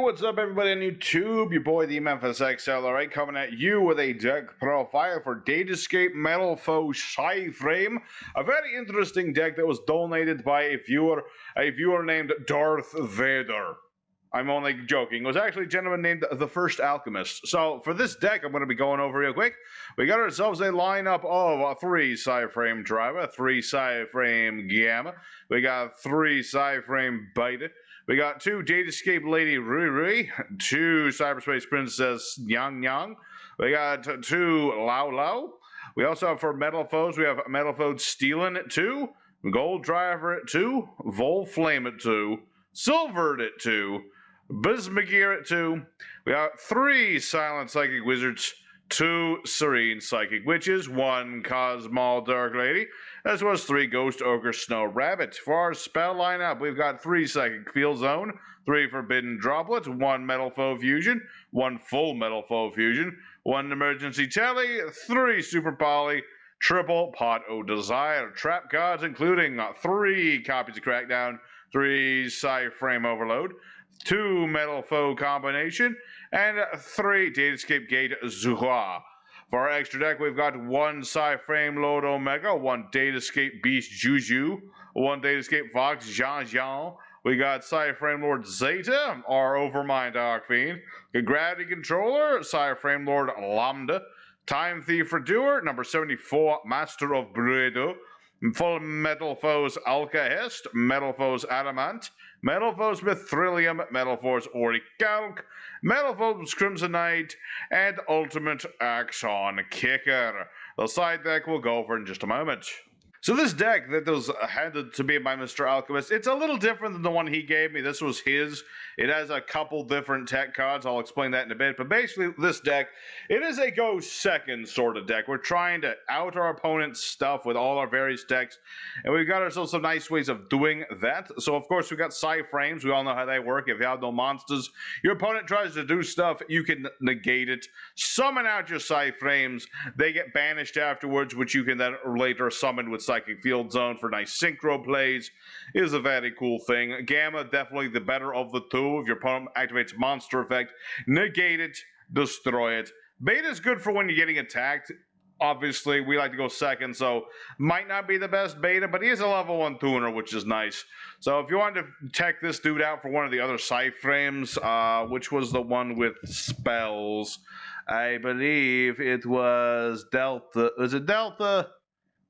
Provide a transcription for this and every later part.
what's up everybody on YouTube? Your boy the Memphis XLR coming at you with a deck profile for Datascape Metalfoes Psy-Frame. A very interesting deck that was donated by a viewer named Darth Vader. I'm only joking. It was actually a gentleman named the First Alchemist. So for this deck, I'm going to be going over real quick. We got ourselves a lineup of 3 Psy-Frame Driver, 3 Psy-Frame Gamma. We got 3 Psy-Frame Beta. We got 2 Datascape Lady Rui, 2 Cyberspace Princess XianXian. We got 2 Lao Lao. We also have for Metalfoes, we have Metalfoes Stealing at 2, Gold Driver at 2, Vol Flame at 2, Silvered at 2, Bismagir at 2. We got 3 Silent Psychic Wizards, 2 Serene Psychic Witches, 1 Cosmo Dark Lady, as well as 3 Ghost Ogre Snow Rabbit. For our spell lineup, we've got 3 Psychic Field Zone, 3 Forbidden Droplets, 1 Metalfoes Fusion, 1 Full Metalfoes Fusion, 1 Emergency Telly, 3 Super Poly, triple Pot O Desire. Trap cards including 3 copies of Crackdown, 3 Psy-Frame Overload, 2 Metalfoes Combination, and 3 Datascape Gate Zuhua. For our extra deck, we've got 1 Psy-Frame Lord Omega, 1 Datascape Beast Yugioh, 1 Datascape Fox XianXian. We got Psy-Frame Lord Zeta, our Overmind Archfiend, the Gravity Controller, Psy-Frame Lord Lambda, Time Thief Redoer, number 74, Master of Bredo, Full Metalfoes Alchemist, Metalfoes Adamant, Metalfoes Mithrilium, Metalfoes Orichalc, Metalfoes Crimson Knight, and Ultimate Axon Kicker. The side deck will go over in just a moment. So this deck that was handed to me by Mr. Alchemist, it's a little different than the one he gave me. This was his. It has a couple different tech cards. I'll explain that in a bit. But basically, this deck, it is a go second sort of deck. We're trying to out our opponent's stuff with all our various decks. And we've got ourselves some nice ways of doing that. So, of course, we've got Psy-Frames. We all know how they work. If you have no monsters, your opponent tries to do stuff, you can negate it. Summon out your Psy-Frames. They get banished afterwards, which you can then later summon with Psychic Field Zone for nice synchro plays. Is a very cool thing. Gamma, definitely the better of the two. If your opponent activates monster effect, negate it, destroy it. Beta is good for when you're getting attacked. Obviously, we like to go second, so might not be the best beta, but he is a level 1 tuner, which is nice. So if you wanted to check this dude out for one of the other Psy-Frames, which was the one with spells, I believe it was Delta. Was it Delta?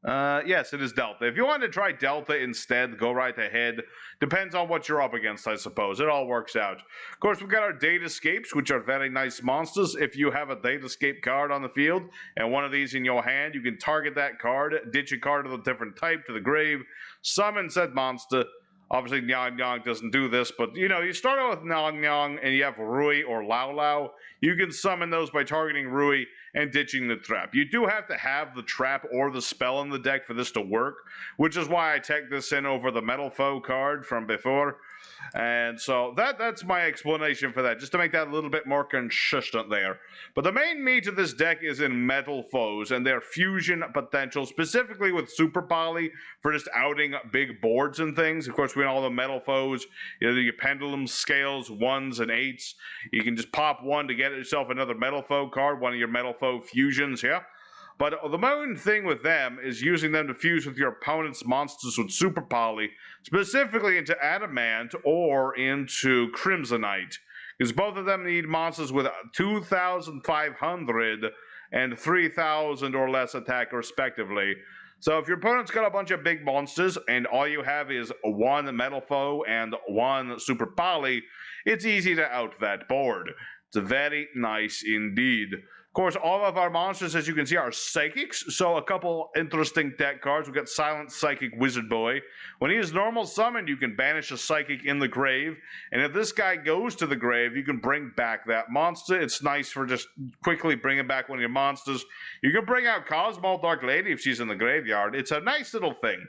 Yes, it is Delta. If you want to try Delta instead, go right ahead. Depends on what you're up against, I suppose. It all works out. Of course, we've got our Datascapes, which are very nice monsters. If you have a Datascape card on the field and one of these in your hand, you can target that card, ditch a card of a different type to the grave, summon said monster. Obviously, XianXian doesn't do this, but, you know, you start out with XianXian and you have Rui or Lao Lao. You can summon those by targeting Rui and ditching the trap. You do have to have the trap or the spell in the deck for this to work, which is why I take this in over the Metalfoes card from before. And so that's my explanation for that, just to make that a little bit more consistent there. But the main meat of this deck is in Metalfoes and their fusion potential, specifically with Super Poly for just outing big boards and things. Of course, we know all the Metalfoes, you know, your pendulum scales, 1s and 8s. You can just pop 1 to get yourself another Metalfoes card, one of your Metalfoes fusions, yeah? But the main thing with them is using them to fuse with your opponent's monsters with Super Poly, specifically into Adamant or into Crimsonite, because both of them need monsters with 2,500 and 3,000 or less attack respectively. So if your opponent's got a bunch of big monsters and all you have is 1 Metalfoes and 1 Super Poly, it's easy to out that board. It's very nice indeed. Of course, all of our monsters, as you can see, are psychics, so a couple interesting deck cards. We've got Silent Psychic Wizard Boy. When he is normal summoned, you can banish a psychic in the grave, and if this guy goes to the grave, you can bring back that monster. It's nice for just quickly bringing back one of your monsters. You can bring out Cosmo Dark Lady if she's in the graveyard. It's a nice little thing.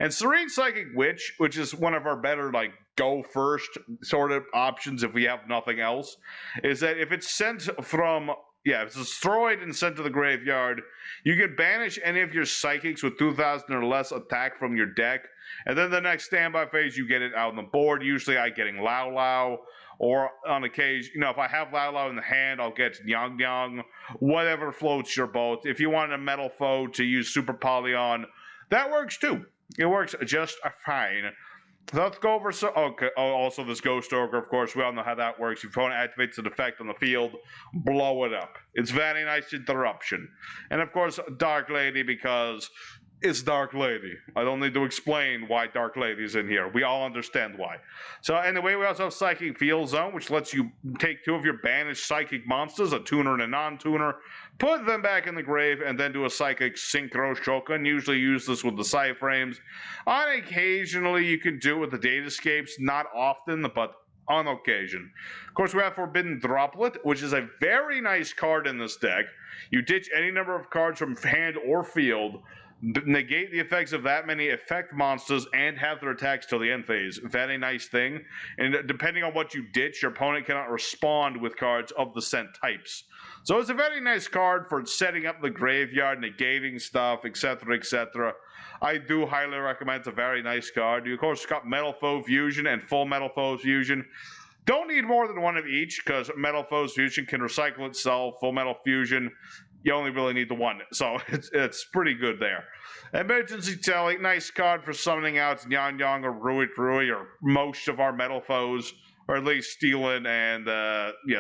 And Serene Psychic Witch, which is one of our better, like, go first sort of options if we have nothing else, is that if it's sent from... Yeah, if it's destroyed and sent to the graveyard, you can banish any of your psychics with 2,000 or less attack from your deck, and then the next standby phase, you get it out on the board. Usually I getting Lao Lao or on occasion, if I have Lao in the hand, I'll get XianXian, whatever floats your boat. If you want a Metalfoe to use Super Poly on, that works too. It works just fine. So let's go over also this Ghost Ogre, of course, we all know how that works. If your opponent activates an effect on the field, blow it up. It's very nice interruption. And of course, Dark Lady, because it's Dark Lady. I don't need to explain why Dark Lady's in here. We all understand why. So anyway, we also have Psychic Field Zone, which lets you take 2 of your banished psychic monsters, a tuner and a non-tuner, put them back in the grave, and then do a Psychic Synchro Shogun. Usually use this with the Psy-Frames. Occasionally, you can do it with the Datascapes. Not often, but on occasion. Of course, we have Forbidden Droplet, which is a very nice card in this deck. You ditch any number of cards from hand or field, negate the effects of that many effect monsters, and have their attacks till the end phase. Very nice thing. And depending on what you ditch, your opponent cannot respond with cards of the sent types. So it's a very nice card for setting up the graveyard, negating stuff, etc., etc. I do highly recommend. It's a very nice card. You, of course, got Metalfoes Fusion and Full Metalfoes Fusion. Don't need more than one of each, because Metalfoes Fusion can recycle itself. Full Metal Fusion, you only really need the one, so it's pretty good there. Emergency Telly, nice card for summoning out XianXian or Rui or most of our Metalfoes, or at least Steelin and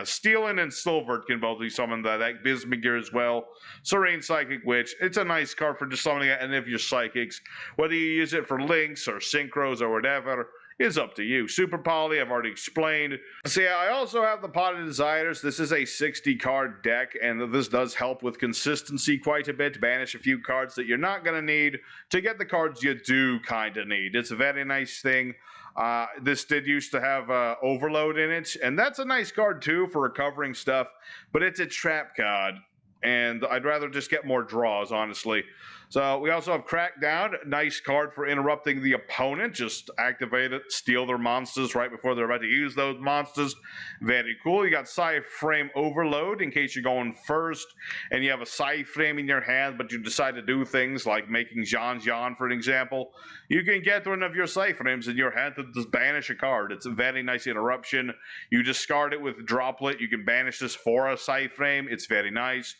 Steelin and Silvert can both be summoned that deck. Bismugear as well. Serene Psychic Witch. It's a nice card for just summoning any of your psychics. Whether you use it for links or synchros or whatever is up to you. Super Poly, I've already explained. So yeah, I also have the Pot of Desires. This is a 60 card deck, and this does help with consistency quite a bit. Banish a few cards that you're not going to need to get the cards you do kind of need. It's a very nice thing. This did used to have Overload in it, and that's a nice card too for recovering stuff, but it's a trap card, and I'd rather just get more draws, honestly. So we also have Crackdown, nice card for interrupting the opponent. Just activate it, steal their monsters right before they're about to use those monsters. Very cool. You got Psy-Frame Overload in case you're going first and you have a Psy-Frame in your hand, but you decide to do things like making XianXian, for an example. You can get one of your Psy-Frames in your hand to just banish a card. It's a very nice interruption. You discard it with Droplet. You can banish this for a Psy-Frame. It's very nice.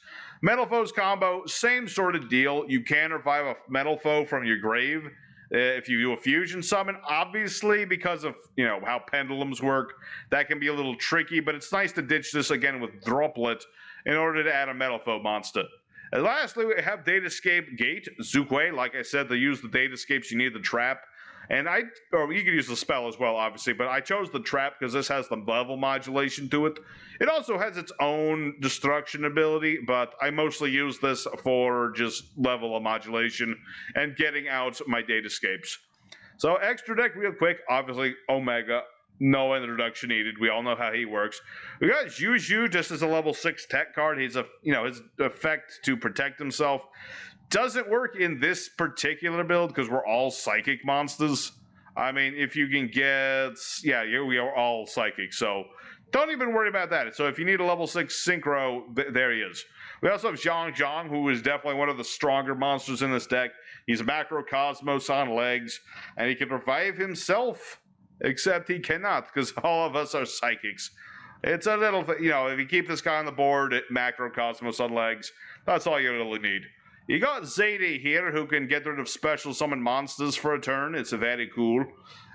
Metalfoes combo, same sort of deal. You can revive a Metalfoe from your grave if you do a fusion summon. Obviously, because of how pendulums work, that can be a little tricky, but it's nice to ditch this again with Droplet in order to add a Metalfoe monster. And lastly, we have Datascape Gate, Zukwe. Like I said, to use the Datascapes, you need the trap. And you can use the spell as well, obviously, but I chose the trap because this has the level modulation to it. It also has its own destruction ability, but I mostly use this for just level of modulation and getting out my Datascapes. So extra deck real quick, obviously Omega, no introduction needed. We all know how he works. We got Yugioh just as a level 6 tech card. He's his effect to protect himself doesn't work in this particular build because we're all psychic monsters. I mean, if you can get, we are all psychic, so don't even worry about that. So if you need a level 6 synchro, there he is. We also have XianXian, who is definitely one of the stronger monsters in this deck. He's a Macrocosmos on legs, and he can revive himself, except he cannot because all of us are psychics. It's a little, if you keep this guy on the board at Macrocosmos on legs, that's all you really need. You got Zayde here, who can get rid of special summon monsters for a turn. It's very cool.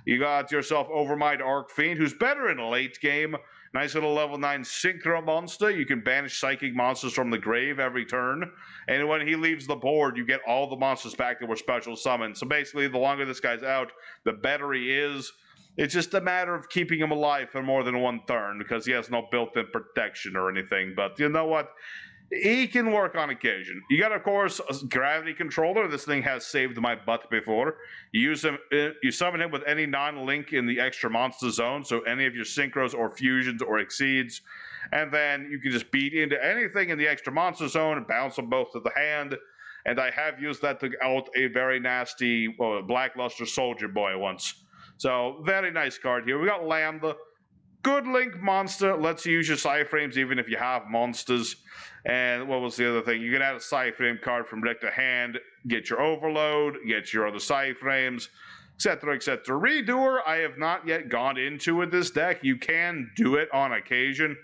You got yourself Overmind Archfiend, who's better in a late game. Nice little level 9 Synchro monster. You can banish psychic monsters from the grave every turn. And when he leaves the board, you get all the monsters back that were special summoned. So basically, the longer this guy's out, the better he is. It's just a matter of keeping him alive for more than one turn, because he has no built-in protection or anything. But you know what? He can work on occasion. You got, of course, a Gravity Controller. This thing has saved my butt before. You summon him with any non-link in the extra monster zone, so any of your synchros or fusions or exceeds, and then you can just beat into anything in the extra monster zone and bounce them both to the hand. And I have used that to out a very nasty Blackluster Soldier Boy once. So, very nice card here. We got Lambda. Good link monster. Lets you use your Psy-Frames even if you have monsters. And what was the other thing? You can add a Psy-Frame card from deck to hand, get your Overload, get your other Psy-Frames. etc., etc. Redoer, I have not yet gone into with this deck. You can do it on occasion,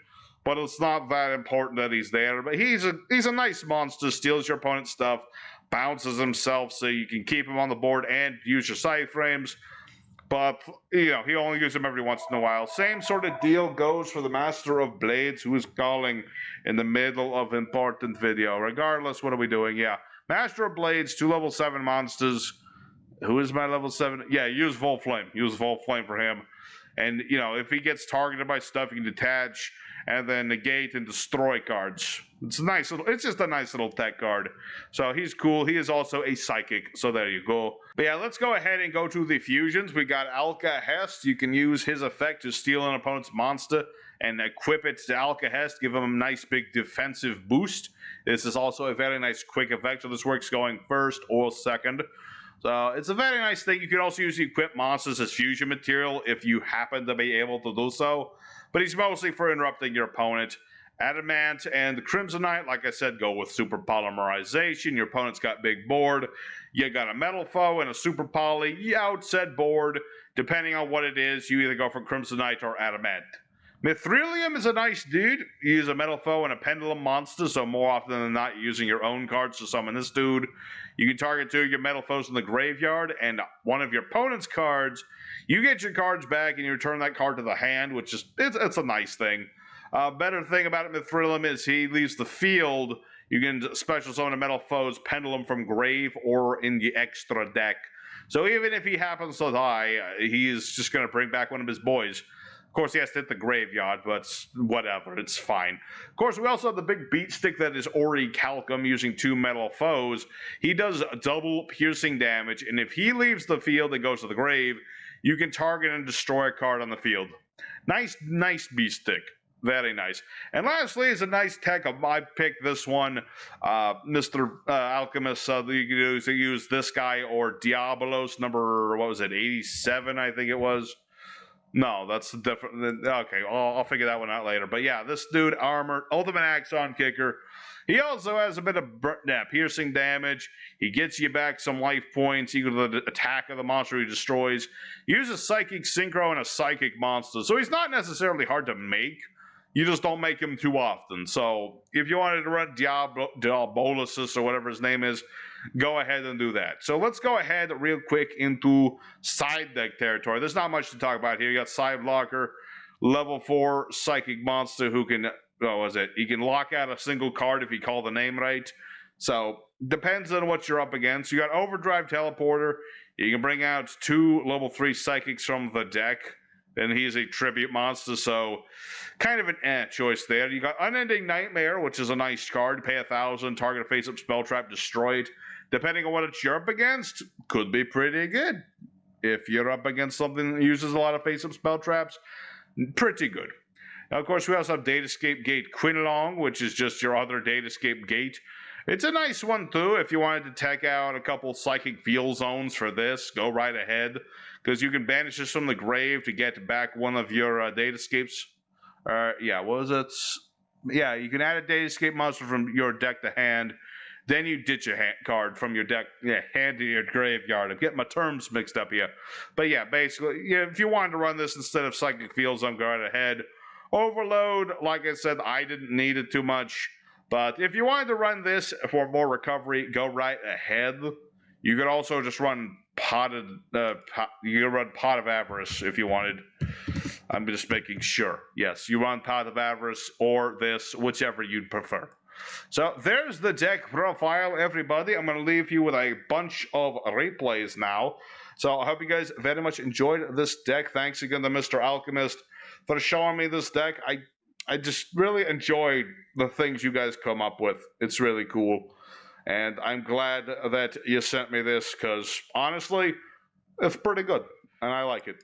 but it's not that important that he's there. But he's a nice monster, steals your opponent's stuff, bounces himself so you can keep him on the board and use your Psy-frames. But, you know, he only uses them every once in a while. Same sort of deal goes for the Master of Blades, who is calling in the middle of important video. Regardless, what are we doing? Yeah, Master of Blades, 2 level 7 monsters. Who is my level 7? Yeah, use Volt Flame. Use Volt Flame for him. And, you know, if he gets targeted by stuff, you can detach and then negate and destroy cards. It's a nice little, it's just a nice little tech card. So he's cool. He is also a psychic. So there you go. But yeah, let's go ahead and go to the fusions. We got Alchemist. You can use his effect to steal an opponent's monster and equip it to Alchemist, give him a nice big defensive boost. This is also a very nice quick effect. So this works going first or second. So it's a very nice thing. You can also use the equipped monsters as fusion material if you happen to be able to do so. But he's mostly for interrupting your opponent. Adamant and the Crimsonite, like I said, go with super polymerization. Your opponent's got big board. You got a Metalfoe and a super poly. You outset board. Depending on what it is, you either go for Crimsonite or Adamant. Mithrilium is a nice dude. You use a Metalfoe and a Pendulum monster, so more often than not, you're using your own cards to summon this dude. You can target 2 of your Metalfoes in the graveyard, and one of your opponent's cards. You get your cards back, and you return that card to the hand, which is, it's a nice thing. Better thing about it, Mithrilium, is he leaves the field. You can special summon a Metalfoe's Pendulum from grave or in the extra deck. So even if he happens to die, he is just going to bring back one of his boys. Of course, he has to hit the graveyard, but whatever, it's fine. Of course, we also have the big beat stick that is Ori Calcum using 2 Metalfoes. He does double piercing damage, and if he leaves the field and goes to the grave, you can target and destroy a card on the field. Nice beat stick. Very nice. And lastly is a nice tech. I picked this one, Mr. Alchemist. You can use this guy or Diabolos number, what was it, 87, I think it was. No, that's different. Okay, I'll figure that one out later. But yeah, this dude, armored, ultimate Axon kicker. He also has a bit of piercing damage. He gets you back some life points equal to the attack of the monster he destroys. He uses Psychic Synchro and a Psychic monster. So he's not necessarily hard to make. You just don't make him too often. So if you wanted to run Diabolosus or whatever his name is, go ahead and do that. So let's go ahead real quick into side deck territory. There's not much to talk about here. You got Side Blocker, level 4 Psychic Monster who can, he can lock out a single card if you call the name right. So depends on what you're up against. You got Overdrive Teleporter. You can bring out 2 level 3 Psychics from the deck. And he's a tribute monster, so kind of an choice there. You got Unending Nightmare, which is a nice card. Pay 1,000, target a face-up spell trap, destroy it. Depending on what you're up against, could be pretty good. If you're up against something that uses a lot of face-up spell traps, pretty good. Now, of course, we also have Datascape Gate Quinlong, which is just your other Datascape Gate. It's a nice one, too. If you wanted to tech out a couple Psychic Field Zones for this, go right ahead. Because you can banish this from the grave to get back one of your Datascapes. Yeah, what was it? Yeah, you can add a Datascape monster from your deck to hand. Then you ditch a card from your deck, hand to your graveyard. I'm getting my terms mixed up here. But yeah, basically, if you wanted to run this instead of Psychic Field Zone, go right ahead. Overload, like I said, I didn't need it too much. But if you wanted to run this for more recovery, go right ahead. You could also just run Pot of Avarice if you wanted. I'm just making sure. Yes, you run Pot of Avarice or this, whichever you'd prefer. So there's the deck profile, everybody. I'm going to leave you with a bunch of replays now. So I hope you guys very much enjoyed this deck. Thanks again to Mr. Alchemist for showing me this deck. I just really enjoyed the things you guys come up with. It's really cool. And I'm glad that you sent me this because, honestly, it's pretty good. And I like it.